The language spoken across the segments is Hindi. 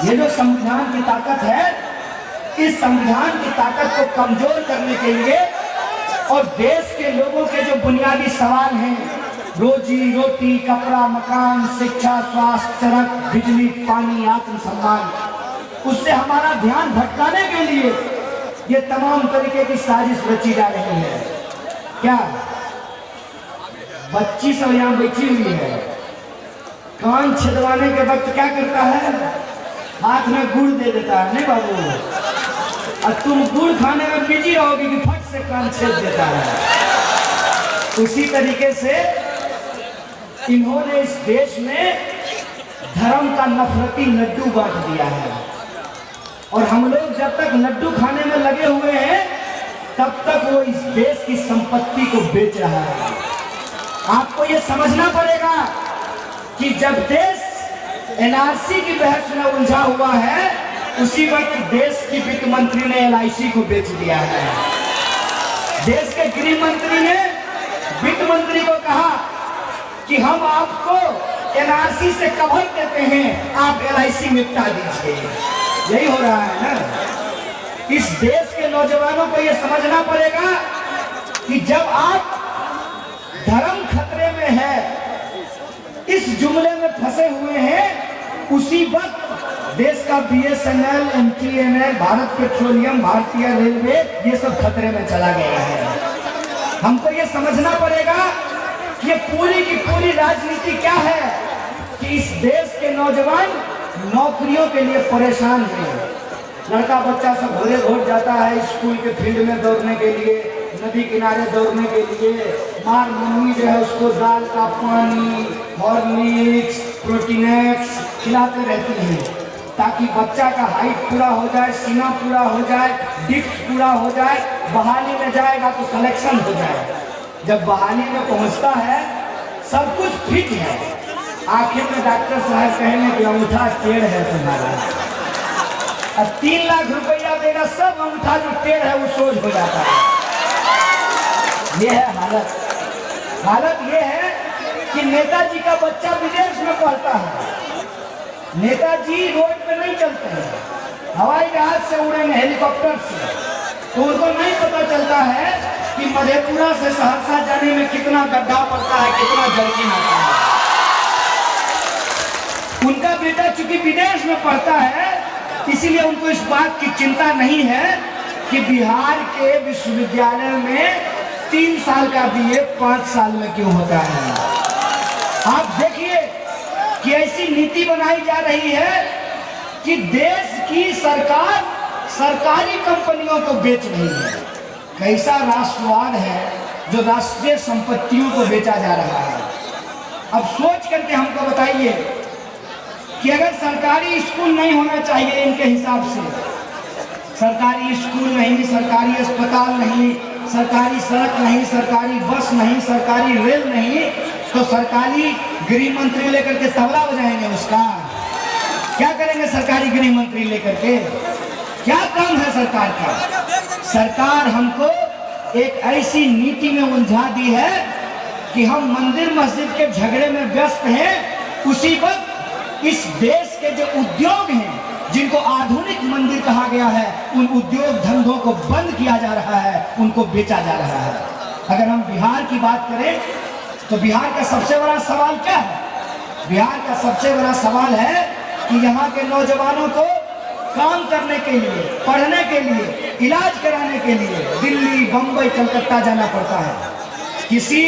ये जो संविधान की ताकत है, इस संविधान की ताकत को कमजोर करने के लिए और देश के लोगों के जो बुनियादी सवाल हैं, रोजी रोटी, कपड़ा, मकान, शिक्षा, स्वास्थ्य, सड़क, बिजली, पानी, आत्मसम्मान, उससे हमारा ध्यान भटकाने के लिए ये तमाम तरीके की साजिश रची जा रही है। क्या बच्ची सब यहाँ बैठी हुई है, कान छिदवाने के वक्त क्या करता है? हाथ में गुड़ दे देता है, नहीं बाबू? और तुम गुड़ खाने में बिजी रहोगी कि फट से कान छेद देता है। उसी तरीके से इन्होंने इस देश में धर्म का नफरती लड्डू बांट दिया है और हम लोग जब तक लड्डू खाने में लगे हुए हैं तब तक वो इस देश की संपत्ति को बेच रहा है। आपको ये समझना पड़ेगा कि जब देश एनआरसी की बहस में उलझा हुआ है, उसी वक्त देश की वित्त मंत्री ने एलआईसी को बेच दिया है। देश के गृह मंत्री ने वित्त मंत्री को कहा कि हम आपको एनआरसी से कवर देते हैं, आप एलआईसी निपटा दीजिए। यही हो रहा है ना। इस देश के नौजवानों को यह समझना पड़ेगा कि जब आप धर्म खतरे में है, इस जुमले में फंसे हुए हैं, उसी वक्त देश का बीएसएनएल, एमटीएनएल, भारत पेट्रोलियम, भारतीय रेलवे, ये सब खतरे में चला गया है। हमको ये समझना पड़ेगा कि ये पूरी की पूरी राजनीति क्या है कि इस देश के नौजवान नौकरियों के लिए परेशान हैं। लड़का बच्चा सब भोरे भोर जाता है स्कूल के फील्ड में दौड़ने के लिए, नदी किनारे दौड़ने के लिए। मार मम्मी जो है उसको दाल का पानी, हॉर्लिक्स, प्रोटीनेक्स खिलाते रहती है ताकि बच्चा का हाइट पूरा हो जाए, सीना पूरा हो जाए, डिप्स पूरा हो जाए, बहाली में जाएगा तो सिलेक्शन हो जाए। जब बहाली में पहुंचता है सब कुछ फिट है, आखिर में डॉक्टर साहब कहेंगे कि अंगूठा टेढ़ है तुम्हारा, और 3 लाख रुपया देगा, सब अंगूठा जो टेढ़ है वो सोच हो जाता है। ये है हालत। हालत ये है कि नेताजी का बच्चा विदेश में पढ़ता है, नेताजी रोड पे नहीं चलते हैं, हवाई जहाज से उड़ेंगे, हेलीकॉप्टर से, तो उनको नहीं पता चलता है कि मधेपुरा से सहरसा जाने में कितना गड्ढा पड़ता है, कितना जर्किन आता है। उनका बेटा चूंकि विदेश में पढ़ता है, इसीलिए उनको इस बात की चिंता नहीं है कि बिहार के विश्वविद्यालय में 3 साल का बीए 5 साल में क्यों होता है। आप देखिए कि ऐसी नीति बनाई जा रही है कि देश की सरकार सरकारी कंपनियों को बेच रही है। कैसा राष्ट्रवाद है जो राष्ट्रीय संपत्तियों को बेचा जा रहा है। अब सोच करके हमको बताइए कि अगर सरकारी स्कूल नहीं होना चाहिए इनके हिसाब से, सरकारी स्कूल नहीं, सरकारी अस्पताल नहीं, सरकारी सड़क नहीं, सरकारी बस नहीं, सरकारी रेल नहीं, तो सरकारी गृह मंत्री लेकर के तबला बजाएंगे उसका? क्या करेंगे सरकारी गृह मंत्री लेकर के? क्या काम है सरकार का? सरकार हमको एक ऐसी नीति में उलझा दी है कि हम मंदिर मस्जिद के झगड़े में व्यस्त हैं, उसी वक्त इस देश के जो उद्योग हैं जिनको आधुनिक मंदिर कहा गया है, उन उद्योग धंधों को बंद किया जा रहा है, उनको बेचा जा रहा है। अगर हम बिहार की बात करें तो बिहार का सबसे बड़ा सवाल क्या है? बिहार का सबसे बड़ा सवाल है कि यहाँ के नौजवानों को काम करने के लिए, पढ़ने के लिए, इलाज कराने के लिए दिल्ली, बंबई, कलकत्ता जाना पड़ता है। किसी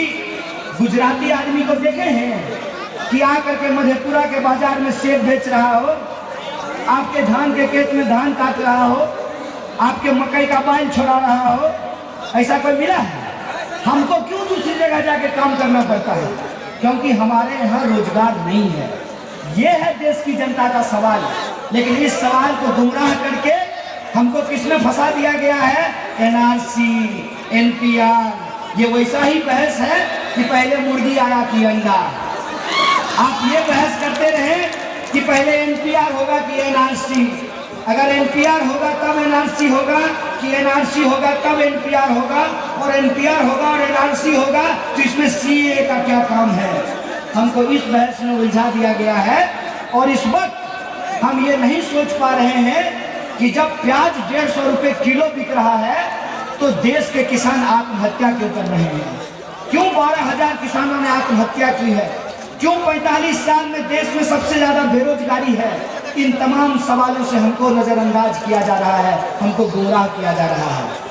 गुजराती आदमी को देखे हैं कि आकर के मधेपुरा के बाजार में सेब बेच रहा हो, आपके धान के खेत में धान काट रहा हो, आपके मकई का बाल छोड़ा रहा हो? ऐसा कोई मिला है? हमको क्यों दूसरी जगह जाके काम करना पड़ता है? क्योंकि हमारे यहाँ रोजगार नहीं है। ये है देश की जनता का सवाल। लेकिन इस सवाल को गुमराह करके हमको किसमें फंसा दिया गया है? NRC, NPR. ये वैसा ही बहस है कि पहले मुर्गी आया कि अंडा। आप ये बहस करते रहे कि पहले एनपीआर होगा कि एनआरसी, अगर एनपीआर होगा तब एनआरसी होगा, कि एनआरसी होगा तब एनपीआर होगा, और एनपीआर होगा और एनआरसी होगा तो इसमें सीए का क्या काम है? हमको इस बहस में उलझा दिया गया है। और इस वक्त हम ये नहीं सोच पा रहे हैं कि जब प्याज 150 रुपए किलो बिक रहा है तो देश के किसान आत्महत्या क्यों कर रहे हैं? क्यों 12,000 किसानों ने आत्महत्या की है? क्यों 45 साल में देश में सबसे ज्यादा बेरोजगारी है? इन तमाम सवालों से हमको नजरअंदाज किया जा रहा है, हमको गुमराह किया जा रहा है।